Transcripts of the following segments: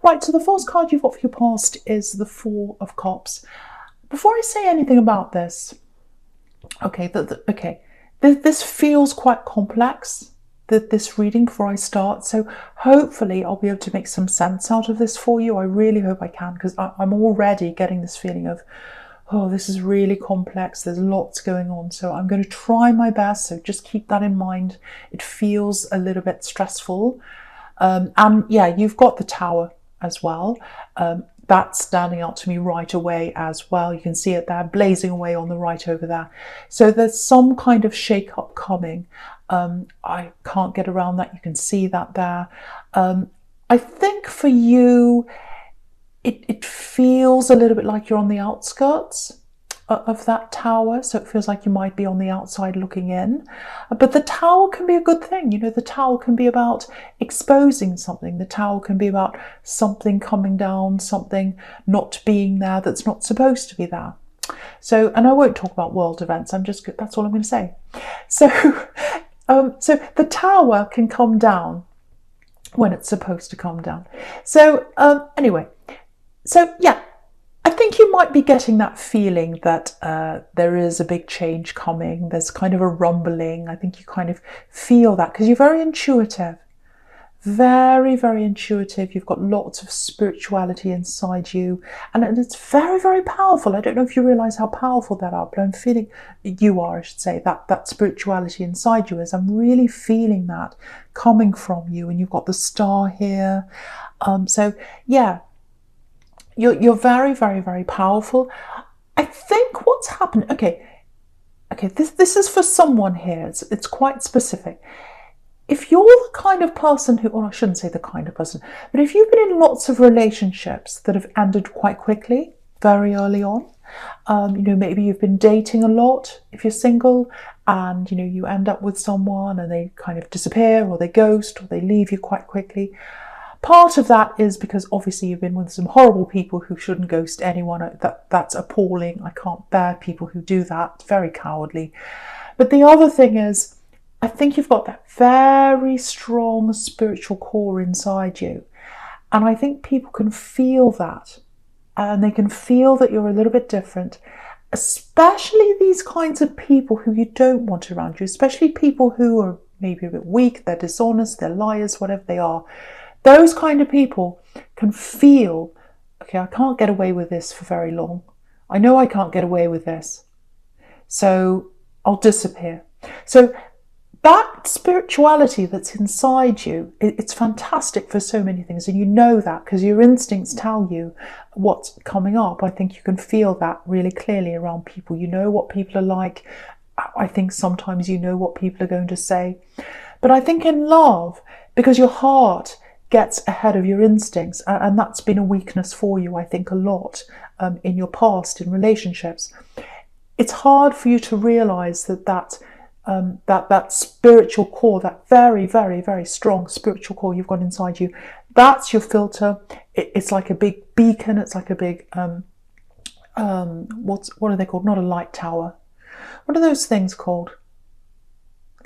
Right, so the first card you've got for your past is the Four of Cups. Before I say anything about this, this feels quite complex, this reading, before I start. So hopefully I'll be able to make some sense out of this for you. I really hope I can, because I'm already getting this feeling of, oh, this is really complex. There's lots going on. So I'm going to try my best. So just keep that in mind. It feels a little bit stressful. And yeah, you've got the Tower as well. That's standing out to me right away as well. You can see it there, blazing away on the right over there. So there's some kind of shake-up coming. I can't get around that. You can see that there. I think for you, it feels a little bit like you're on the outskirts of that tower, so it feels like you might be on the outside looking in. But the Tower can be a good thing. You know, the Tower can be about exposing something. The Tower can be about something coming down, something not being there that's not supposed to be there. So, and I won't talk about world events. That's all I'm going to say. So, so the Tower can come down when it's supposed to come down. So, anyway, so yeah. I think you might be getting that feeling that there is a big change coming. There's kind of a rumbling. I think you kind of feel that because you're very intuitive. Very, very intuitive. You've got lots of spirituality inside you. And it's very, very powerful. I don't know if you realise how powerful that are, but I'm feeling, you are, I should say, that spirituality inside you is. I'm really feeling that coming from you. And you've got the star here. So, yeah. You're very, very, very powerful. I think what's happened, okay, this is for someone here. It's quite specific. If you're the kind of person who, or I shouldn't say the kind of person, but if you've been in lots of relationships that have ended quite quickly, very early on, you know, maybe you've been dating a lot if you're single, and, you know, you end up with someone and they kind of disappear, or they ghost, or they leave you quite quickly. Part of that is because obviously you've been with some horrible people who shouldn't ghost anyone. That's appalling. I can't bear people who do that. It's very cowardly. But the other thing is, I think you've got that very strong spiritual core inside you. And I think people can feel that. And they can feel that you're a little bit different. Especially these kinds of people who you don't want around you. Especially people who are maybe a bit weak, they're dishonest, they're liars, whatever they are. Those kind of people can feel, okay, I can't get away with this for very long. I know I can't get away with this. So I'll disappear. So that spirituality that's inside you, it's fantastic for so many things. And you know that because your instincts tell you what's coming up. I think you can feel that really clearly around people. You know what people are like. I think sometimes you know what people are going to say. But I think in love, because your heart gets ahead of your instincts, and that's been a weakness for you, I think, a lot in your past, in relationships. It's hard for you to realise that spiritual core, that very, very, very strong spiritual core you've got inside you, that's your filter. It's like a big beacon. It's like a big, what are they called? Not a light tower. What are those things called?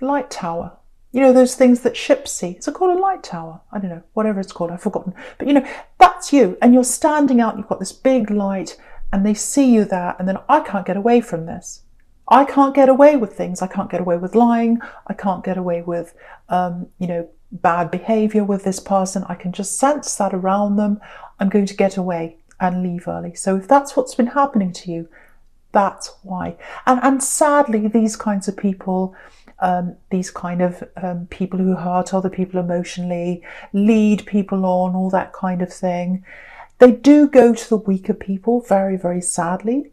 Light tower. You know, those things that ships see. Is it called a light tower? I don't know, whatever it's called, I've forgotten. But you know, that's you, and you're standing out, you've got this big light, and they see you there, and then I can't get away from this. I can't get away with things. I can't get away with lying. I can't get away with, you know, bad behaviour with this person. I can just sense that around them. I'm going to get away and leave early. So if that's what's been happening to you, that's why. And sadly, these kinds of people, these kind of people who hurt other people emotionally, lead people on, all that kind of thing, they do go to the weaker people, very, very sadly.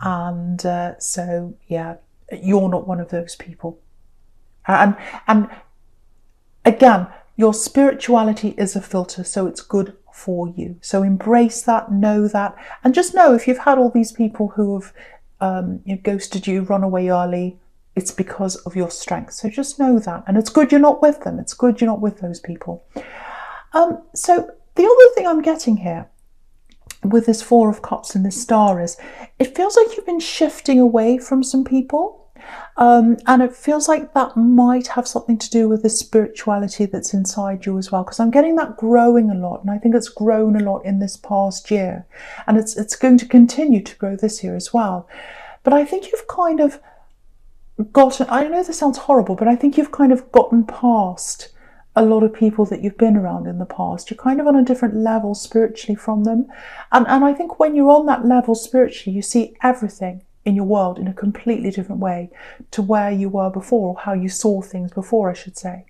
And so, yeah, you're not one of those people. And again, your spirituality is a filter, so it's good for you. So embrace that, know that, and just know if you've had all these people who have you know, ghosted you, run away early, it's because of your strength. So just know that. And it's good you're not with them. It's good you're not with those people. So the other thing I'm getting here with this Four of Cups and this star is, it feels like you've been shifting away from some people. And it feels like that might have something to do with the spirituality that's inside you as well, because I'm getting that growing a lot, and I think it's grown a lot in this past year, and it's going to continue to grow this year as well. But I think you've kind of gotten, I know this sounds horrible, but I think you've kind of gotten past a lot of people that you've been around in the past. You're kind of on a different level spiritually from them. And I think when you're on that level spiritually, you see everything in your world in a completely different way to where you were before, or how you saw things before, I should say.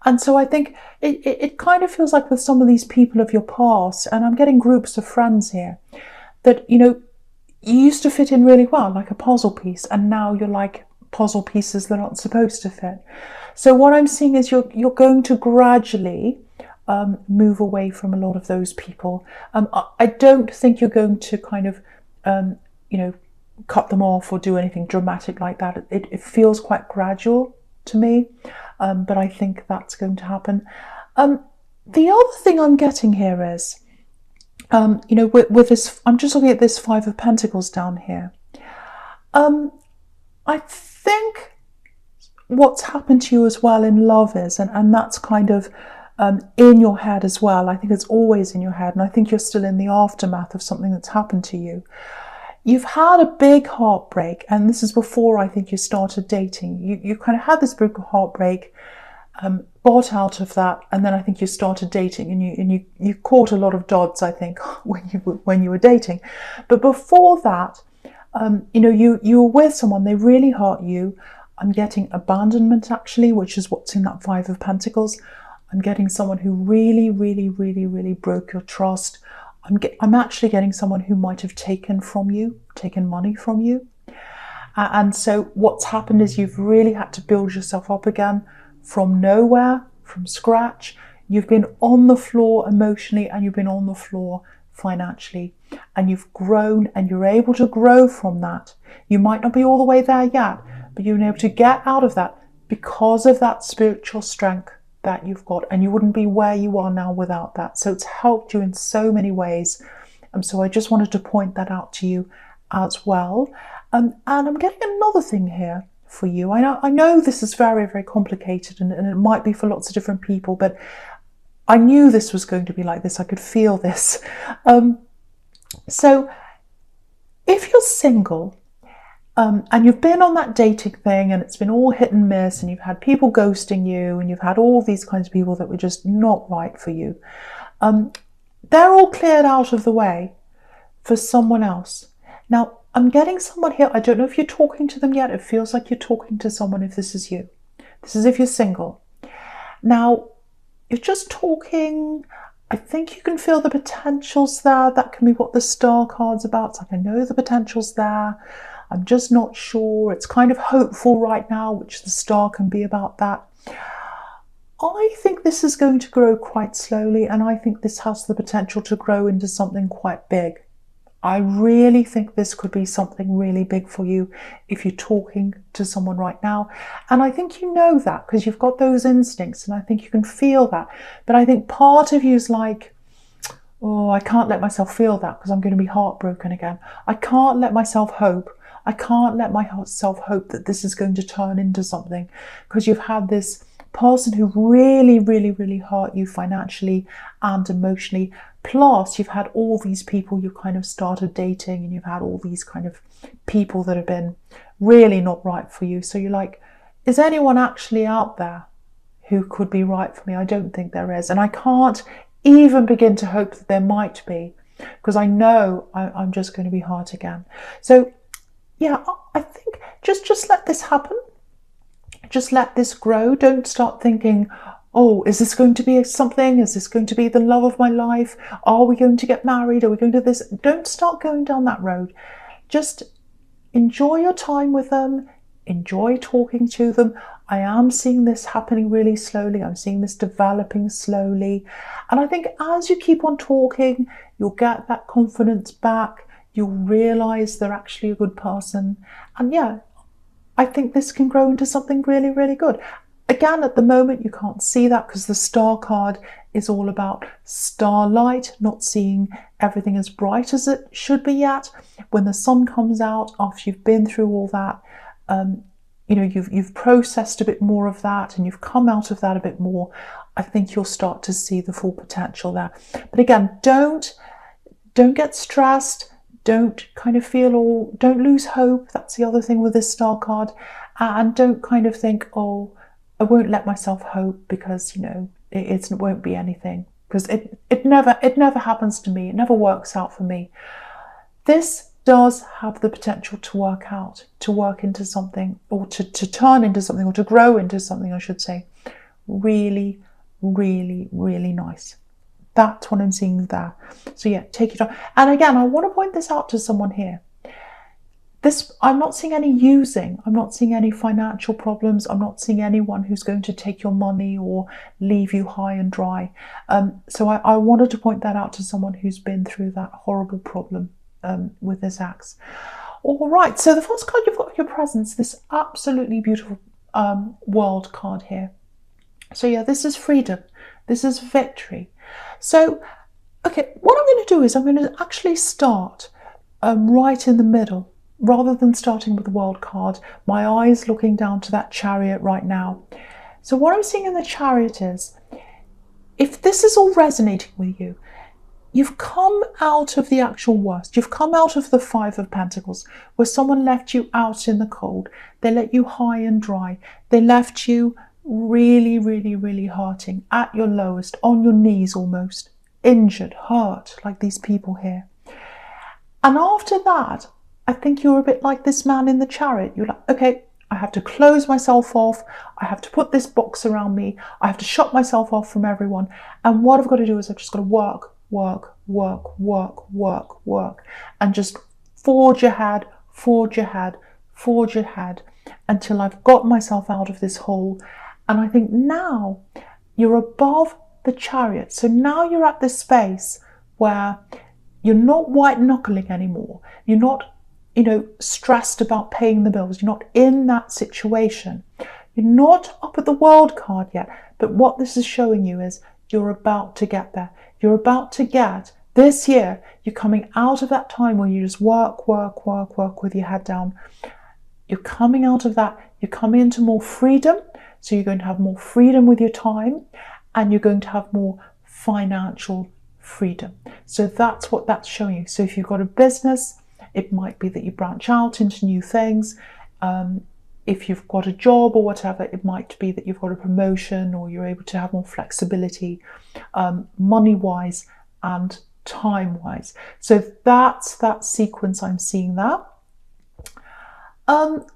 And so I think it kind of feels like with some of these people of your past, and I'm getting groups of friends here, that, you know, you used to fit in really well, like a puzzle piece, and now you're like puzzle pieces that aren't supposed to fit. So what I'm seeing is you're going to gradually move away from a lot of those people. I don't think you're going to kind of, you know, cut them off or do anything dramatic like that. It feels quite gradual to me, but I think that's going to happen. The other thing I'm getting here is, you know, with this, I'm just looking at this Five of Pentacles down here. I think what's happened to you as well in love is, and that's kind of in your head as well. I think it's always in your head, and I think you're still in the aftermath of something that's happened to you. You've had a big heartbreak, and this is before I think you started dating. You kind of had this big heartbreak, got out of that, and then I think you started dating, and you caught a lot of dods, I think, when you were dating. But before that, you know, you were with someone, they really hurt you. I'm getting abandonment, actually, which is what's in that Five of Pentacles. I'm getting someone who really, really, really, really broke your trust. I'm actually getting someone who might have taken money from you. And so what's happened is you've really had to build yourself up again from nowhere, from scratch. You've been on the floor emotionally, and you've been on the floor financially, and you've grown, and you're able to grow from that. You might not be all the way there yet, but you've been able to get out of that because of that spiritual strength that you've got, and you wouldn't be where you are now without that. So it's helped you in so many ways. So I just wanted to point that out to you as well. And I'm getting another thing here for you. I know this is very, very complicated, and it might be for lots of different people, but I knew this was going to be like this. I could feel this. So if you're single, and you've been on that dating thing, and it's been all hit and miss, and you've had people ghosting you, and you've had all these kinds of people that were just not right for you, they're all cleared out of the way for someone else. Now, I'm getting someone here, I don't know if you're talking to them yet. It feels like you're talking to someone if this is you. This is if you're single. Now, you're just talking. I think you can feel the potentials there. That can be what the Star card's about. It's like, I know the potential's there. I'm just not sure. It's kind of hopeful right now, which the Star can be about that. I think this is going to grow quite slowly, and I think this has the potential to grow into something quite big. I really think this could be something really big for you if you're talking to someone right now. And I think you know that because you've got those instincts, and I think you can feel that. But I think part of you is like, oh, I can't let myself feel that because I'm going to be heartbroken again. I can't let myself hope. I can't let myself hope that this is going to turn into something, because you've had this person who really, really, really hurt you financially and emotionally. Plus, you've had all these people you kind of started dating, and you've had all these kind of people that have been really not right for you. So you're like, is anyone actually out there who could be right for me? I don't think there is. And I can't even begin to hope that there might be, because I know I'm just going to be hurt again. So yeah, I think just let this happen. Just let this grow. Don't start thinking, oh, is this going to be something? Is this going to be the love of my life? Are we going to get married? Are we going to this? Don't start going down that road. Just enjoy your time with them. Enjoy talking to them. I am seeing this happening really slowly. I'm seeing this developing slowly. And I think as you keep on talking, you'll get that confidence back. You'll realise they're actually a good person. And yeah, I think this can grow into something really, really good. Again, at the moment, you can't see that because the Star card is all about starlight, not seeing everything as bright as it should be yet. When the sun comes out, after you've been through all that, you know, you've processed a bit more of that and you've come out of that a bit more, I think you'll start to see the full potential there. But again, don't get stressed. Don't kind of don't lose hope. That's the other thing with this Star card. And don't kind of think, oh, I won't let myself hope because, you know, it won't be anything. Because it never happens to me. It never works out for me. This does have the potential to work out, to work into something, or to turn into something, or to grow into something, I should say. Really, really, really nice. That's what I'm seeing there. So yeah, take it on. And again, I want to point this out to someone here. I'm not seeing any using. I'm not seeing any financial problems. I'm not seeing anyone who's going to take your money or leave you high and dry. So I wanted to point that out to someone who's been through that horrible problem with this axe. All right, so the first card you've got in your presence, this absolutely beautiful world card here. So yeah, this is freedom. This is victory. So, okay, what I'm going to do is I'm going to actually start right in the middle. Rather than starting with the world card, my eyes looking down to that chariot right now. So what I'm seeing in the chariot is, if this is all resonating with you, you've come out of the actual worst. You've come out of the Five of Pentacles, where someone left you out in the cold. They let you high and dry. They left you really, really, really hurting, at your lowest, on your knees almost, injured, hurt, like these people here. And after that, I think you're a bit like this man in the chariot. You're like, okay, I have to close myself off. I have to put this box around me. I have to shut myself off from everyone. And what I've got to do is I've just got to work, work, work, work, work, work. And just forge ahead, forge ahead, forge ahead until I've got myself out of this hole. And I think now you're above the chariot. So now you're at this space where you're not white knuckling anymore. You're not, you know, stressed about paying the bills. You're not in that situation. You're not up at the world card yet. But what this is showing you is you're about to get there. You're about to get, this year, you're coming out of that time where you just work, work, work, work with your head down. You're coming out of that. You're coming into more freedom. So you're going to have more freedom with your time, and you're going to have more financial freedom. So that's what that's showing you. So if you've got a business, it might be that you branch out into new things. If you've got a job or whatever, it might be that you've got a promotion, or you're able to have more flexibility, money-wise and time-wise. So that's that sequence I'm seeing there.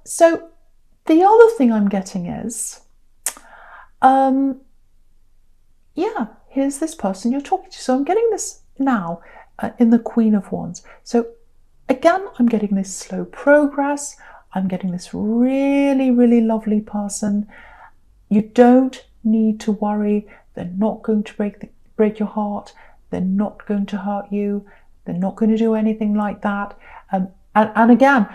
So the other thing I'm getting is, yeah, here's this person you're talking to. So I'm getting this now in the Queen of Wands. So again, I'm getting this slow progress. I'm getting this really, really lovely person. You don't need to worry. They're not going to break your heart. They're not going to hurt you. They're not going to do anything like that. And again,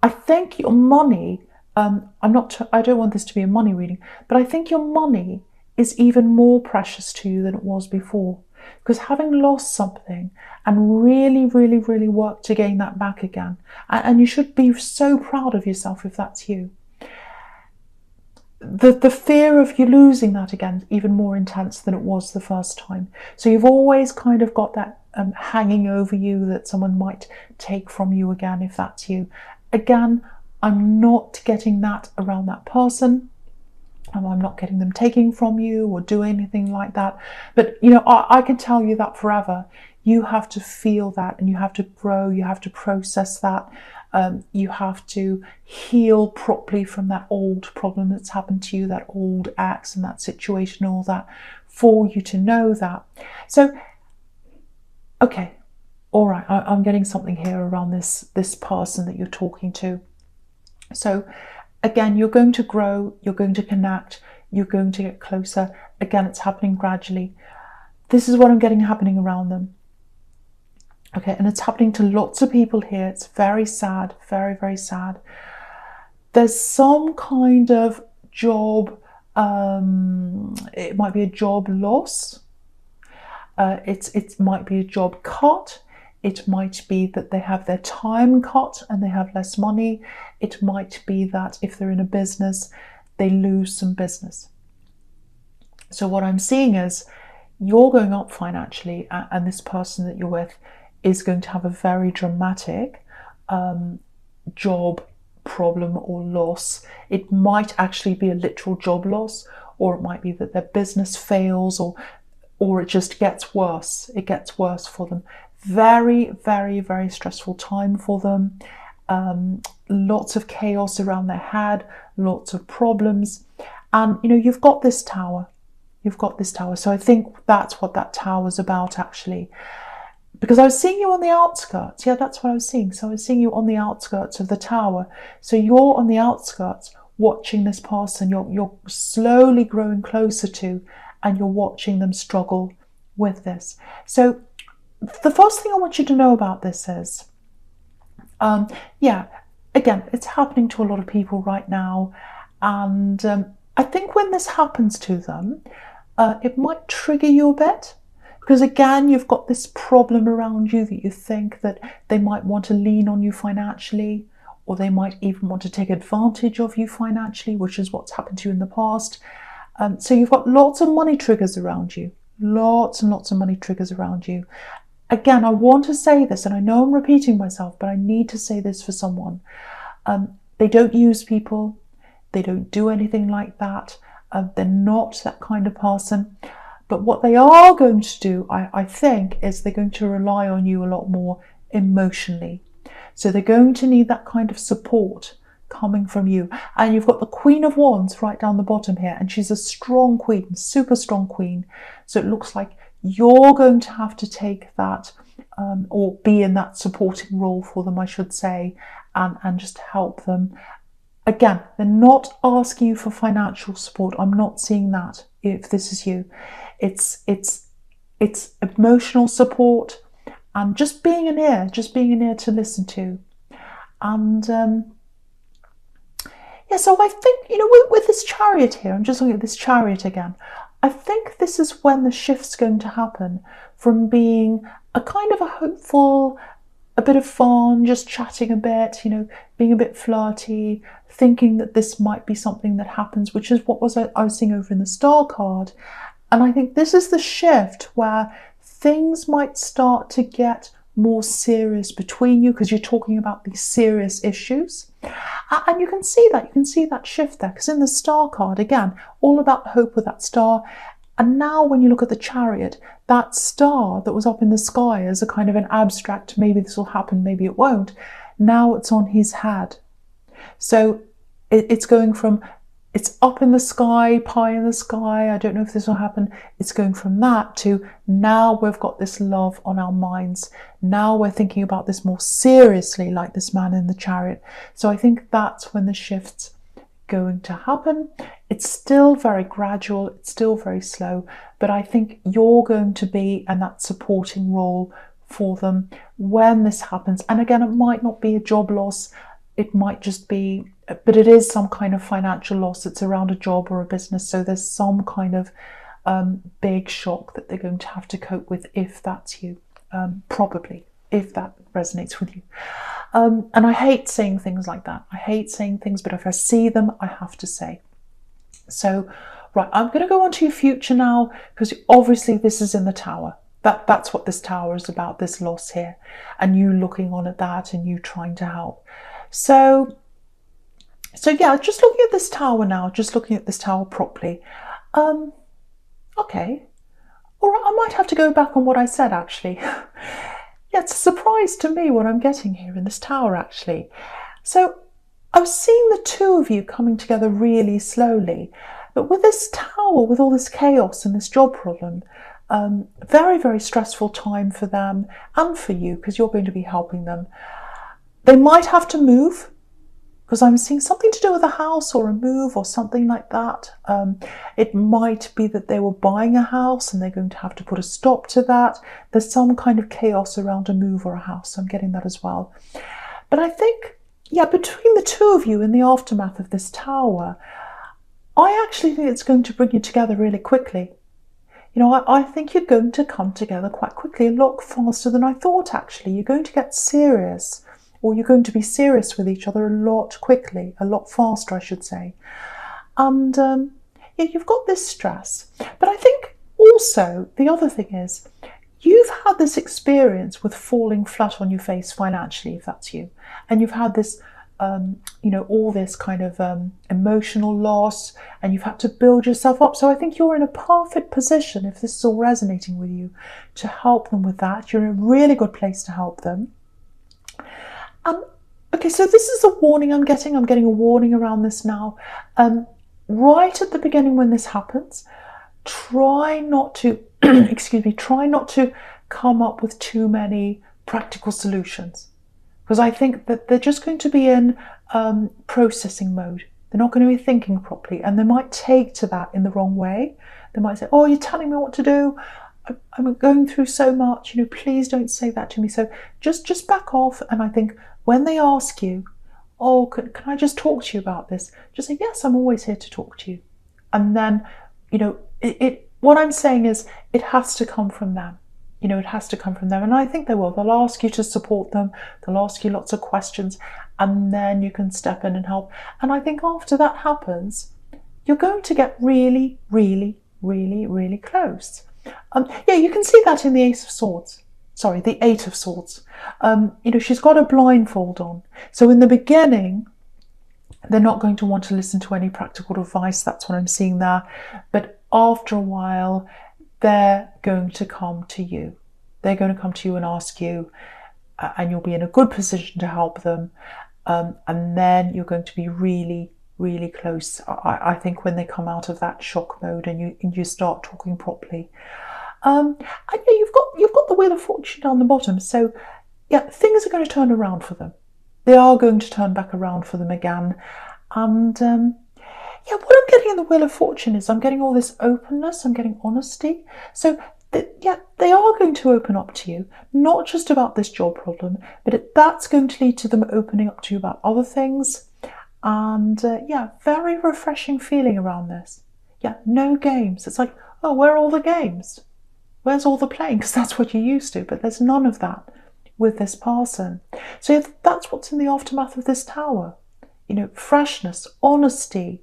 I think your money, I don't want this to be a money reading, but I think your money is even more precious to you than it was before. Because having lost something and really, really, really worked to gain that back again, and you should be so proud of yourself if that's you. The fear of you losing that again is even more intense than it was the first time. So you've always kind of got that hanging over you that someone might take from you again if that's you. Again, I'm not getting that around that person. I'm not getting them taking from you or doing anything like that. But, you know, I can tell you that forever. You have to feel that, and you have to grow. You have to process that. You have to heal properly from that old problem that's happened to you, that old ex and that situation, all that, for you to know that. So, okay, all right, I'm getting something here around this person that you're talking to. So, again, you're going to grow, you're going to connect, you're going to get closer. Again, it's happening gradually. This is what I'm getting happening around them. Okay, and it's happening to lots of people here. It's very sad, very, very sad. There's some kind of job, it might be a job loss. It might be a job cut. It might be that they have their time cut and they have less money. It might be that if they're in a business, they lose some business. So what I'm seeing is you're going up financially, and this person that you're with is going to have a very dramatic job problem or loss. It might actually be a literal job loss, or it might be that their business fails, or it just gets worse. It gets worse for them. Very, very, very stressful time for them. Lots of chaos around their head, lots of problems. And, you know, you've got this tower. You've got this tower. So I think that's what that tower is about, actually. Because I was seeing you on the outskirts. Yeah, that's what I was seeing. So I was seeing you on the outskirts of the tower. So you're on the outskirts watching this person. You're slowly growing closer to, and you're watching them struggle with this. So the first thing I want you to know about this is, yeah, again, it's happening to a lot of people right now. And I think when this happens to them, it might trigger you a bit. Because again, you've got this problem around you that you think that they might want to lean on you financially, or they might even want to take advantage of you financially, which is what's happened to you in the past. So you've got lots of money triggers around you, lots and lots of money triggers around you. Again, I want to say this, and I know I'm repeating myself, but I need to say this for someone. They don't use people. They don't do anything like that. They're not that kind of person. But what they are going to do, I think, is they're going to rely on you a lot more emotionally. So they're going to need that kind of support coming from you. And you've got the Queen of Wands right down the bottom here, and she's a strong queen, super strong queen. So it looks like you're going to have to take that, or be in that supporting role for them, I should say, and just help them. Again, they're not asking you for financial support. I'm not seeing that if this is you. It's emotional support and just being an ear to listen to. And yeah, so I think, you know, with this Chariot here, I'm just looking at this Chariot again. I think this is when the shift's going to happen from being a kind of a hopeful, a bit of fun, just chatting a bit, you know, being a bit flirty, thinking that this might be something that happens, which is what I was seeing over in the Star card. And I think this is the shift where things might start to get more serious between you, because you're talking about these serious issues. And you can see that shift there, because in the Star card, again, all about hope with that star. And now when you look at the Chariot, that star that was up in the sky as a kind of an abstract, maybe this will happen, maybe it won't, now it's on his head. So it's going from, it's up in the sky, pie in the sky, I don't know if this will happen. It's going from that to now we've got this love on our minds. Now we're thinking about this more seriously, like this man in the Chariot. So I think that's when the shift's going to happen. It's still very gradual, it's still very slow, but I think you're going to be in that supporting role for them when this happens. And again, it might not be a job loss, it might just be, but it is some kind of financial loss. It's around a job or a business. So there's some kind of big shock that they're going to have to cope with, if that's you, probably, if that resonates with you. And I hate saying things like that. I hate saying things, but if I see them, I have to say. So, right, I'm going to go on to your future now, because obviously this is in the Tower. That's what this Tower is about, this loss here, and you looking on at that and you trying to help. So yeah, just looking at this Tower now, just looking at this Tower properly. Okay, all right, I might have to go back on what I said, actually. Yeah, it's a surprise to me what I'm getting here in this Tower, actually. So I was seeing the two of you coming together really slowly, but with this Tower, with all this chaos and this job problem, very, very stressful time for them and for you, because you're going to be helping them. They might have to move, because I'm seeing something to do with a house or a move or something like that. It might be that they were buying a house and they're going to have to put a stop to that. There's some kind of chaos around a move or a house. I'm getting that as well. But I think, yeah, between the two of you in the aftermath of this Tower, I actually think it's going to bring you together really quickly. I think you're going to come together quite quickly, a lot faster than I thought, actually. You're going to get serious, or you're going to be serious with each other a lot quickly, a lot faster, I should say. And yeah, you've got this stress. But I think also the other thing is, you've had this experience with falling flat on your face financially, if that's you, and you've had this, all this kind of emotional loss, and you've had to build yourself up. So I think you're in a perfect position, if this is all resonating with you, to help them with that. You're in a really good place to help them. Okay, so this is a warning I'm getting. I'm getting a warning around this now. Right at the beginning when this happens, try not to, try not to come up with too many practical solutions. Because I think that they're just going to be in processing mode. They're not going to be thinking properly, and they might take to that in the wrong way. They might say, oh, you're telling me what to do. I'm going through so much, please don't say that to me. So just back off. And I think when they ask you, oh, can I just talk to you about this? Just say, yes, I'm always here to talk to you. And then, what I'm saying is it has to come from them. It has to come from them. And I think they will. They'll ask you to support them. They'll ask you lots of questions, and then you can step in and help. And I think after that happens, you're going to get really, really, really, really close. Yeah, you can see that in the Ace of Swords. Sorry, the Eight of Swords. She's got a blindfold on. So in the beginning, they're not going to want to listen to any practical advice. That's what I'm seeing there. But after a while, they're going to come to you. They're going to come to you and ask you, and you'll be in a good position to help them. And then you're going to be really, really close. I think when they come out of that shock mode and you start talking properly. And yeah, you've got the Wheel of Fortune down the bottom. So yeah, things are going to turn around for them. They are going to turn back around for them again. And yeah, what I'm getting in the Wheel of Fortune is I'm getting all this openness, I'm getting honesty. So yeah, they are going to open up to you, not just about this job problem, but that's going to lead to them opening up to you about other things. And yeah, very refreshing feeling around this. Yeah, no games. It's like, oh, where are all the games? Where's all the playing? Because that's what you're used to, but there's none of that with this person. So yeah, that's what's in the aftermath of this tower. Freshness, honesty.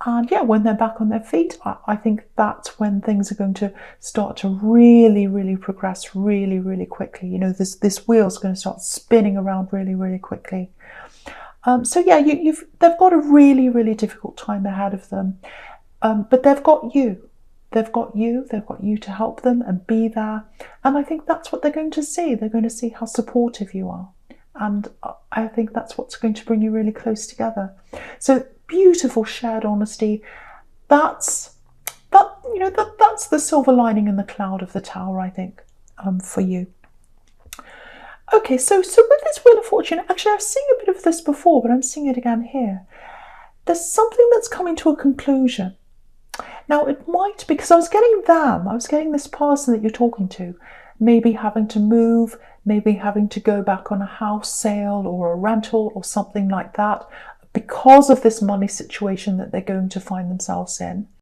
And yeah, when they're back on their feet, I think that's when things are going to start to really, really progress really, really quickly. This wheel's going to start spinning around really, really quickly. So yeah, they've got a really, really difficult time ahead of them. But they've got you. They've got you to help them and be there. And I think that's what they're going to see. They're going to see how supportive you are. And I think that's what's going to bring you really close together. So beautiful shared honesty. That's the silver lining in the cloud of the tower, I think, for you. Okay, so with this Wheel of Fortune, actually I've seen a bit of this before, but I'm seeing it again here. There's something that's coming to a conclusion. Now it might, because I was getting this person that you're talking to, maybe having to move, maybe having to go back on a house sale or a rental or something like that, because of this money situation that they're going to find themselves in.